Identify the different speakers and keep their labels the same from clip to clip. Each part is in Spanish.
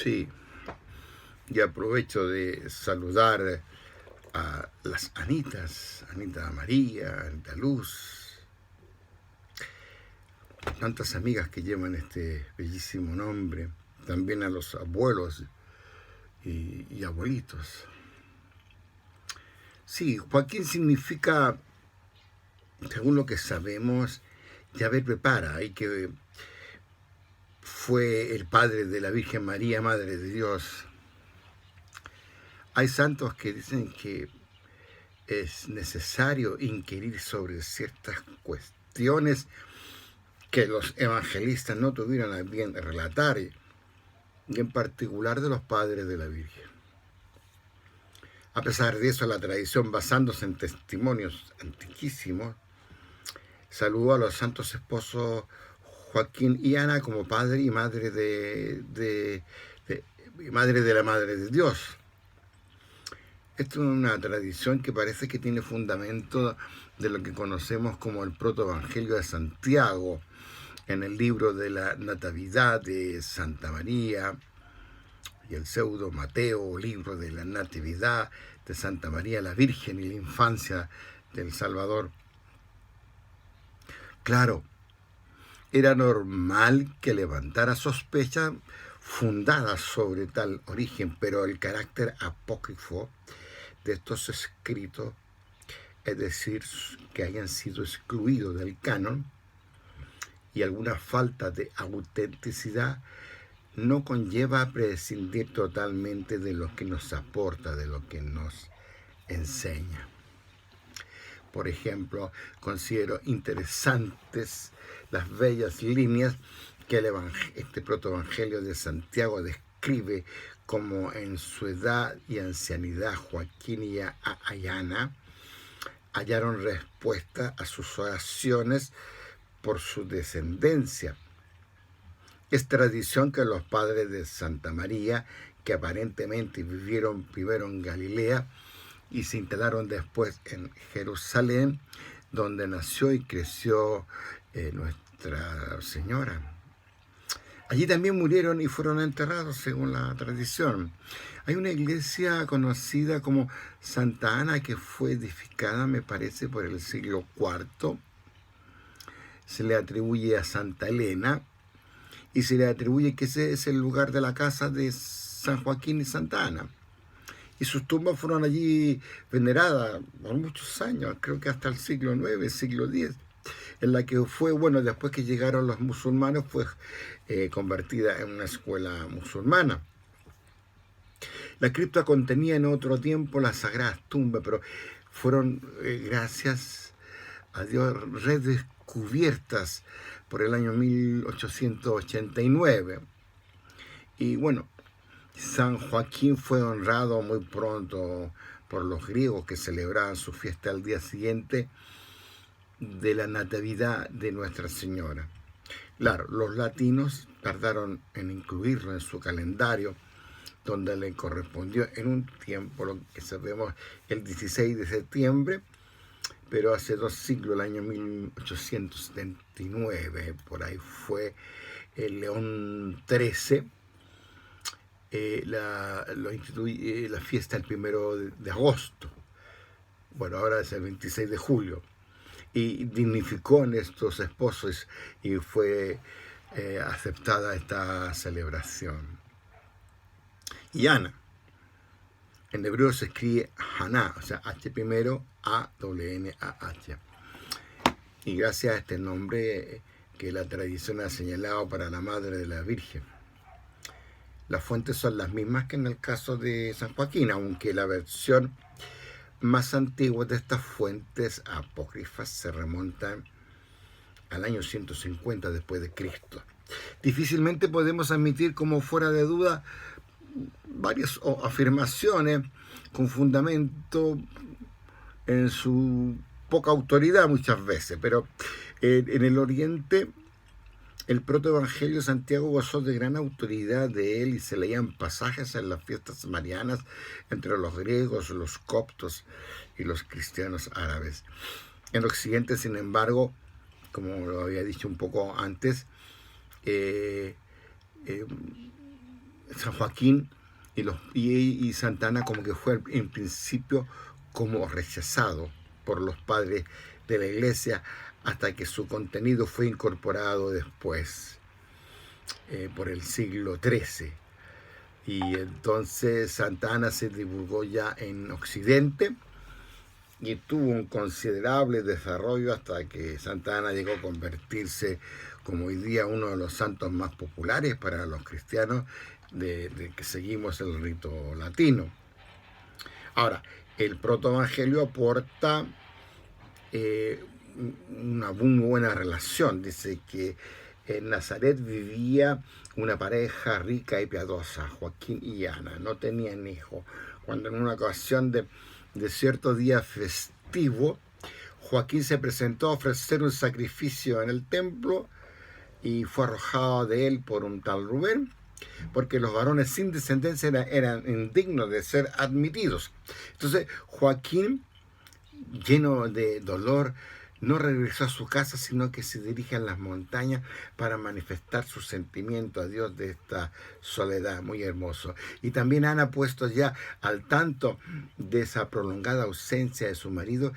Speaker 1: Sí, y aprovecho de saludar a las Anitas, Anita María, Anita Luz, tantas amigas que llevan este bellísimo nombre, también a los abuelos y abuelitos. Sí, Joaquín significa, según lo que sabemos, Yahvé prepara, y que fue el padre de la Virgen María, Madre de Dios. Hay santos que dicen que es necesario inquirir sobre ciertas cuestiones que los evangelistas no tuvieron a bien relatar, y en particular de los padres de la Virgen. A pesar de eso, la tradición, basándose en testimonios antiquísimos, saludó a los santos esposos Joaquín y Ana como padre y madre de la Madre de Dios. Esto es una tradición que parece que tiene fundamento de lo que conocemos como el protoevangelio de Santiago, en el libro de la Natividad de Santa María, y el pseudo Mateo, libro de la Natividad de Santa María la Virgen y la infancia del Salvador. Claro, era normal que levantara sospechas fundadas sobre tal origen, pero el carácter apócrifo de estos escritos, es decir, que hayan sido excluidos del canon, y alguna falta de autenticidad, no conlleva a prescindir totalmente de lo que nos aporta, de lo que nos enseña. Por ejemplo, considero interesantes las bellas líneas que este protoevangelio de Santiago describe como en su edad y ancianidad Joaquín y Ana hallaron respuesta a sus oraciones por su descendencia. Es tradición que los padres de Santa María, que aparentemente vivieron primero en Galilea y se instalaron después en Jerusalén, donde nació y creció Nuestra Señora. Allí también murieron y fueron enterrados según la tradición. Hay una iglesia conocida como Santa Ana que fue edificada, me parece, por el siglo IV. Se le atribuye a Santa Elena y se le atribuye que ese es el lugar de la casa de San Joaquín y Santa Ana. Y sus tumbas fueron allí veneradas por muchos años, creo que hasta el siglo IX, siglo X, en la que fue, después que llegaron los musulmanes, fue convertida en una escuela musulmana. La cripta contenía en otro tiempo las sagradas tumbas, pero fueron, gracias a Dios, redescubiertas por el año 1889. Y San Joaquín fue honrado muy pronto por los griegos que celebraban su fiesta al día siguiente de la Natividad de Nuestra Señora. Claro, los latinos tardaron en incluirlo en su calendario, donde le correspondió en un tiempo, lo que sabemos, el 16 de septiembre, pero hace 2 siglos, el año 1879, por ahí fue el León XIII, lo instituye la fiesta el 1 de agosto. Ahora es el 26 de julio. Y dignificó en estos esposos y fue aceptada esta celebración. Y Ana, en hebreo se escribe Haná, o sea, H primero, A-W-N-A-H. Y gracias a este nombre que la tradición ha señalado para la Madre de la Virgen. Las fuentes son las mismas que en el caso de San Joaquín, aunque la versión más antigua de estas fuentes apócrifas se remontan al año 150 después de Cristo. Difícilmente podemos admitir como fuera de duda varias afirmaciones con fundamento en su poca autoridad muchas veces, pero en el Oriente el protoevangelio de Santiago gozó de gran autoridad de él y se leían pasajes en las fiestas marianas entre los griegos, los coptos y los cristianos árabes. En Occidente, sin embargo, como lo había dicho un poco antes, San Joaquín y Santa Ana como que fue en principio como rechazado por los padres de la iglesia hasta que su contenido fue incorporado después por el siglo XIII. Y entonces Santa Ana se divulgó ya en Occidente y tuvo un considerable desarrollo hasta que Santa Ana llegó a convertirse como hoy día uno de los santos más populares para los cristianos de que seguimos el rito latino. Ahora, el protoevangelio aporta una muy buena relación. Dice que en Nazaret vivía una pareja rica y piadosa, Joaquín y Ana. No tenían hijos. Cuando en una ocasión de cierto día festivo, Joaquín se presentó a ofrecer un sacrificio en el templo y fue arrojado de él por un tal Rubén, porque los varones sin descendencia eran indignos de ser admitidos. Entonces Joaquín, lleno de dolor, no regresó a su casa, sino que se dirige a las montañas para manifestar su sentimiento a Dios de esta soledad. Muy hermoso. Y también Ana, puesto ya al tanto de esa prolongada ausencia de su marido,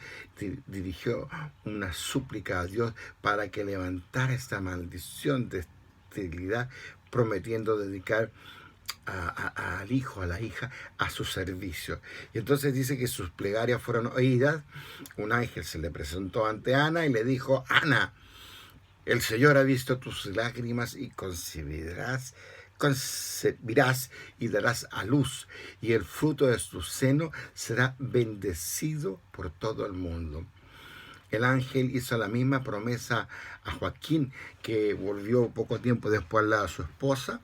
Speaker 1: dirigió una súplica a Dios para que levantara esta maldición de esterilidad, prometiendo dedicar al hijo, a la hija, a su servicio. Y entonces dice que sus plegarias fueron oídas. Un ángel se le presentó ante Ana y le dijo: Ana, el Señor ha visto tus lágrimas y concebirás y darás a luz, y el fruto de tu seno será bendecido por todo el mundo. El ángel hizo la misma promesa a Joaquín, que volvió poco tiempo después a su esposa.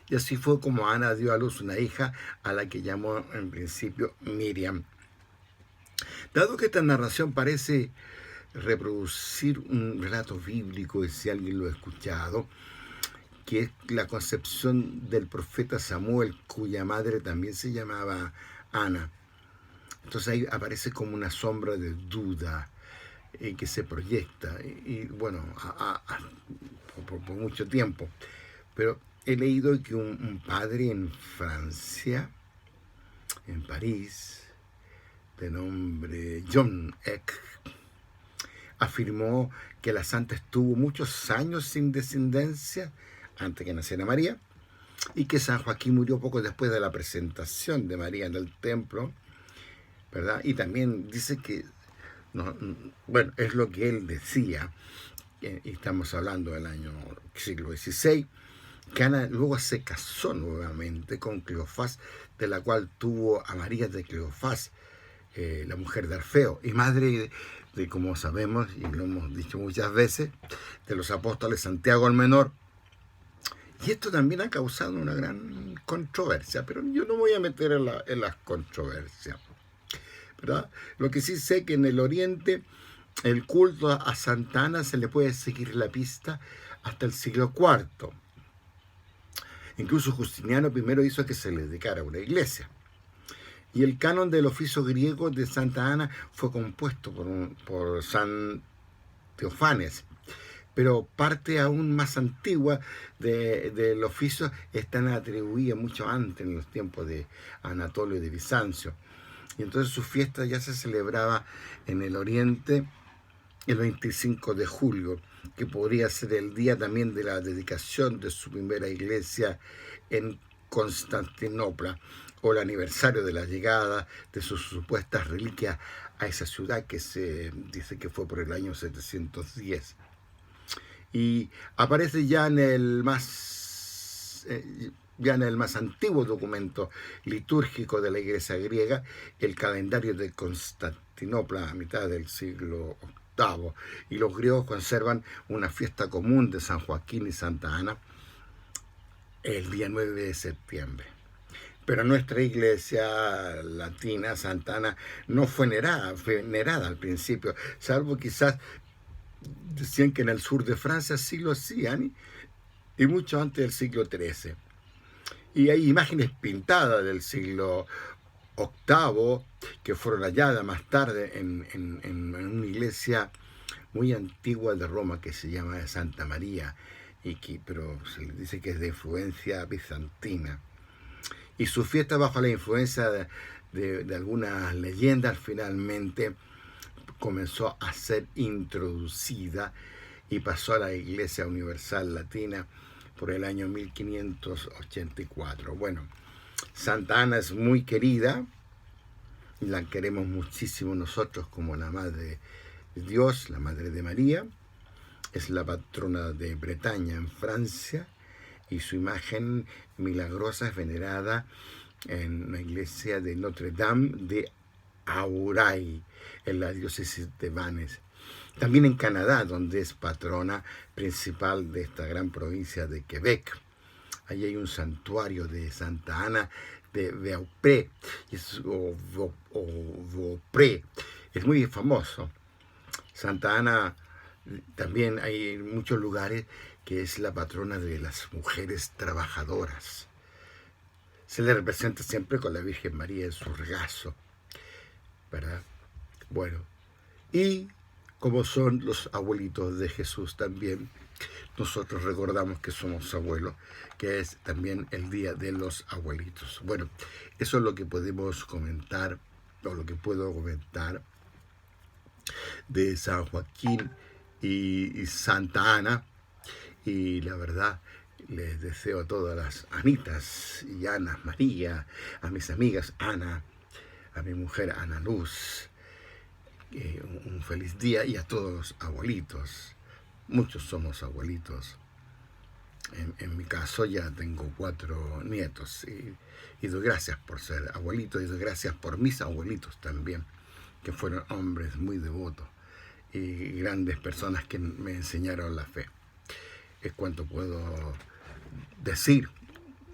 Speaker 1: Y así fue como Ana dio a luz una hija a la que llamó en principio Miriam. Dado que esta narración parece reproducir un relato bíblico, y si alguien lo ha escuchado, que es la concepción del profeta Samuel, cuya madre también se llamaba Ana. Entonces ahí aparece como una sombra de duda que se proyecta, y bueno, por mucho tiempo. Pero he leído que un padre en Francia, en París, de nombre John Eck, afirmó que la santa estuvo muchos años sin descendencia antes que naciera María, y que San Joaquín murió poco después de la presentación de María en el templo, ¿verdad? Y también dice que, no, bueno, es lo que él decía, y estamos hablando del siglo XVI, que Ana luego se casó nuevamente con Cleofás, de la cual tuvo a María de Cleofás, la mujer de Orfeo, y madre de, como sabemos, y lo hemos dicho muchas veces, de los apóstoles Santiago el Menor. Y esto también ha causado una gran controversia, pero yo no voy a meter en las controversias, ¿verdad? Lo que sí sé que en el Oriente el culto a Santa Ana se le puede seguir la pista hasta el siglo IV. Incluso Justiniano I hizo que se le dedicara una iglesia. Y el canon del oficio griego de Santa Ana fue compuesto por San Teofanes. Pero parte aún más antigua del oficio están atribuidas mucho antes, en los tiempos de Anatolio y de Bizancio. Y entonces su fiesta ya se celebraba en el Oriente el 25 de julio, que podría ser el día también de la dedicación de su primera iglesia en Constantinopla, o el aniversario de la llegada de sus supuestas reliquias a esa ciudad, que se dice que fue por el año 710. Y aparece ya en el más antiguo documento litúrgico de la iglesia griega, el calendario de Constantinopla, a mitad del siglo VIII, y los griegos conservan una fiesta común de San Joaquín y Santa Ana el día 9 de septiembre. Pero nuestra iglesia latina, Santa Ana, no fue venerada al principio, salvo quizás decían que en el sur de Francia sí lo hacían, y mucho antes del siglo XIII. Y hay imágenes pintadas del siglo VIII que fueron halladas más tarde en una iglesia muy antigua de Roma que se llama Santa María, pero se le dice que es de influencia bizantina. Y su fiesta, bajo la influencia de algunas leyendas, finalmente comenzó a ser introducida y pasó a la Iglesia Universal Latina por el año 1584. Bueno, Santa Ana es muy querida, la queremos muchísimo nosotros como la Madre de Dios, la Madre de María. Es la patrona de Bretaña en Francia y su imagen milagrosa es venerada en la iglesia de Notre Dame de Auray, en la diócesis de Vannes. También en Canadá, donde es patrona principal de esta gran provincia de Quebec. Allí hay un santuario de Santa Ana de Beaupré, o Beaupré. Es muy famoso. Santa Ana también hay en muchos lugares que es la patrona de las mujeres trabajadoras. Se le representa siempre con la Virgen María en su regazo, ¿verdad? Bueno, y como son los abuelitos de Jesús también, nosotros recordamos que somos abuelos, que es también el Día de los Abuelitos. Bueno, eso es lo que podemos comentar, o lo que puedo comentar de San Joaquín y Santa Ana. Y la verdad, les deseo a todas las Anitas y Anas María, a mis amigas Ana, a mi mujer Ana Luz, un feliz día, y a todos los abuelitos. Muchos somos abuelitos. En mi caso ya tengo 4 nietos y doy gracias por ser abuelito, y doy gracias por mis abuelitos también, que fueron hombres muy devotos y grandes personas que me enseñaron la fe. Es cuanto puedo decir,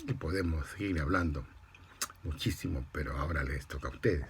Speaker 1: y podemos seguir hablando muchísimo, pero ahora les toca a ustedes.